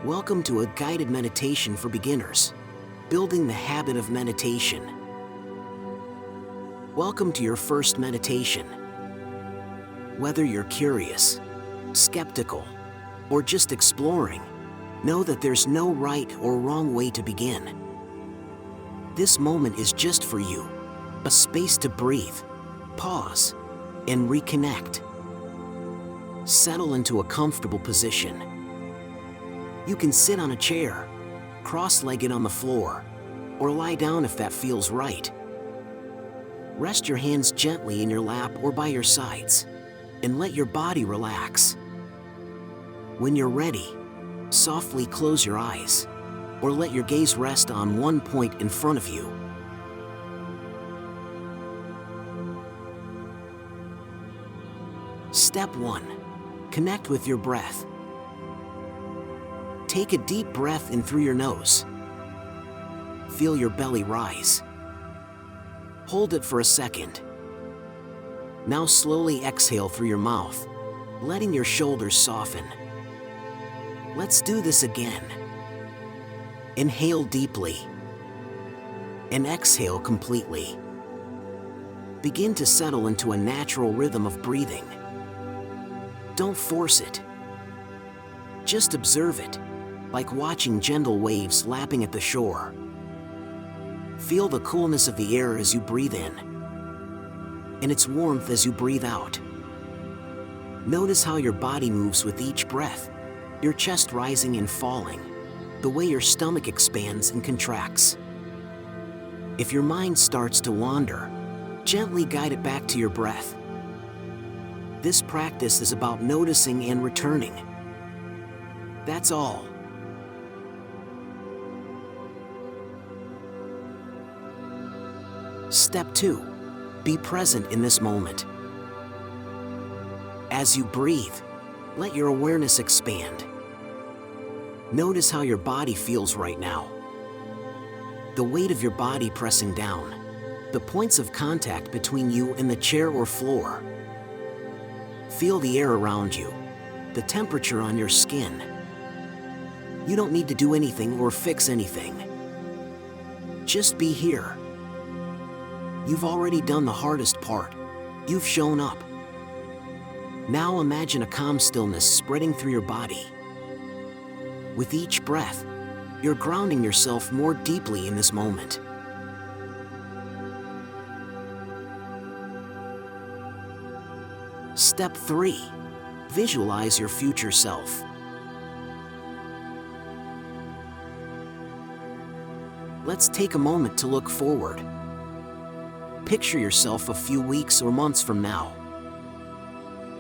Welcome to a guided meditation for beginners, building the habit of meditation. Welcome to your first meditation. Whether you're curious, skeptical, or just exploring, know that there's no right or wrong way to begin. This moment is just for you, a space to breathe, pause, and reconnect. Settle into a comfortable position. You can sit on a chair, cross-legged on the floor, or lie down if that feels right. Rest your hands gently in your lap or by your sides, and let your body relax. When you're ready, softly close your eyes, or let your gaze rest on one point in front of you. Step 1. Connect with your breath. Take a deep breath in through your nose. Feel your belly rise. Hold it for a second. Now slowly exhale through your mouth, letting your shoulders soften. Let's do this again. Inhale deeply and exhale completely. Begin to settle into a natural rhythm of breathing. Don't force it. Just observe it, like watching gentle waves lapping at the shore. Feel the coolness of the air as you breathe in, and its warmth as you breathe out. Notice how your body moves with each breath, your chest rising and falling, the way your stomach expands and contracts. If your mind starts to wander, gently guide it back to your breath. This practice is about noticing and returning. That's all. Step 2. Be present in this moment. As you breathe, let your awareness expand. Notice how your body feels right now. The weight of your body pressing down, the points of contact between you and the chair or floor. Feel the air around you, the temperature on your skin. You don't need to do anything or fix anything. Just be here. You've already done the hardest part. You've shown up. Now imagine a calm stillness spreading through your body. With each breath, you're grounding yourself more deeply in this moment. Step 3. Visualize your future self. Let's take a moment to look forward. Picture yourself a few weeks or months from now.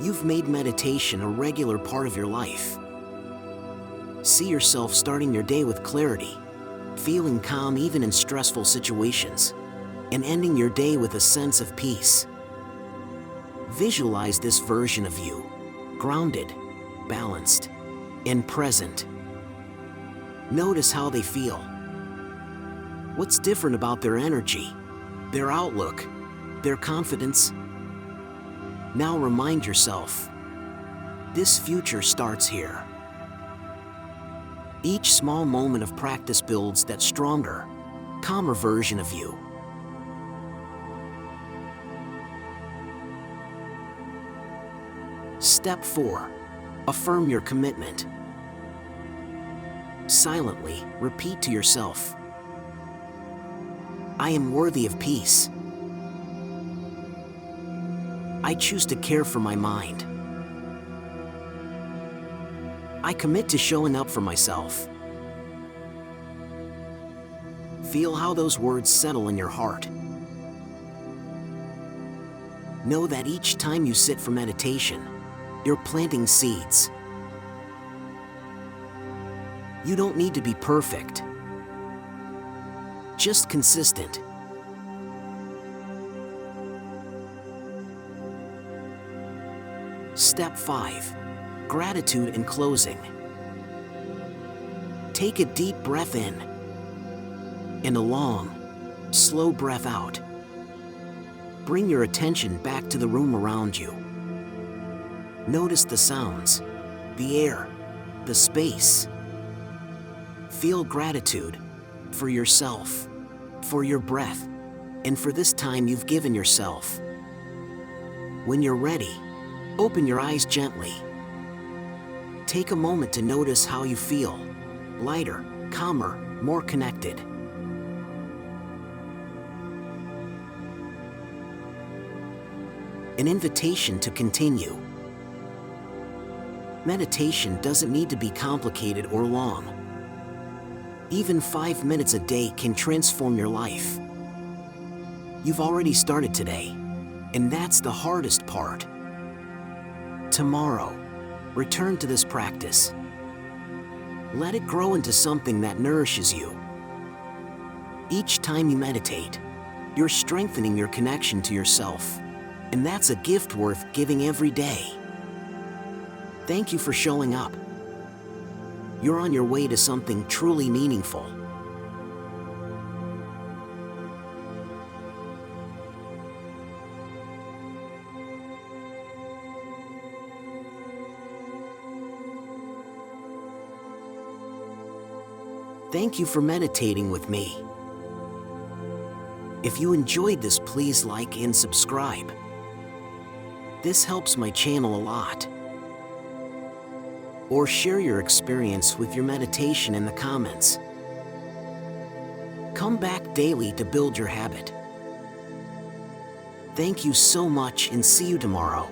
You've made meditation a regular part of your life. See yourself starting your day with clarity, feeling calm even in stressful situations, and ending your day with a sense of peace. Visualize this version of you, grounded, balanced, and present. Notice how they feel. What's different about their energy, their outlook, their confidence? Now remind yourself, this future starts here. Each small moment of practice builds that stronger, calmer version of you. Step 4. Affirm your commitment. Silently repeat to yourself, I am worthy of peace. I choose to care for my mind. I commit to showing up for myself. Feel how those words settle in your heart. Know that each time you sit for meditation, you're planting seeds. You don't need to be perfect. Just consistent. Step 5. Gratitude in closing. Take a deep breath in and a long, slow breath out. Bring your attention back to the room around you. Notice the sounds, the air, the space. Feel gratitude for yourself, for your breath, and for this time you've given yourself. When you're ready, open your eyes gently. Take a moment to notice how you feel: lighter, calmer, more connected. An invitation to continue. Meditation doesn't need to be complicated or long. Even 5 minutes a day can transform your life. You've already started today, and that's the hardest part. Tomorrow, return to this practice. Let it grow into something that nourishes you. Each time you meditate, you're strengthening your connection to yourself, and that's a gift worth giving every day. Thank you for showing up. You're on your way to something truly meaningful. Thank you for meditating with me. If you enjoyed this, please like and subscribe. This helps my channel a lot. Or share your experience with your meditation in the comments. Come back daily to build your habit. Thank you so much, and see you tomorrow.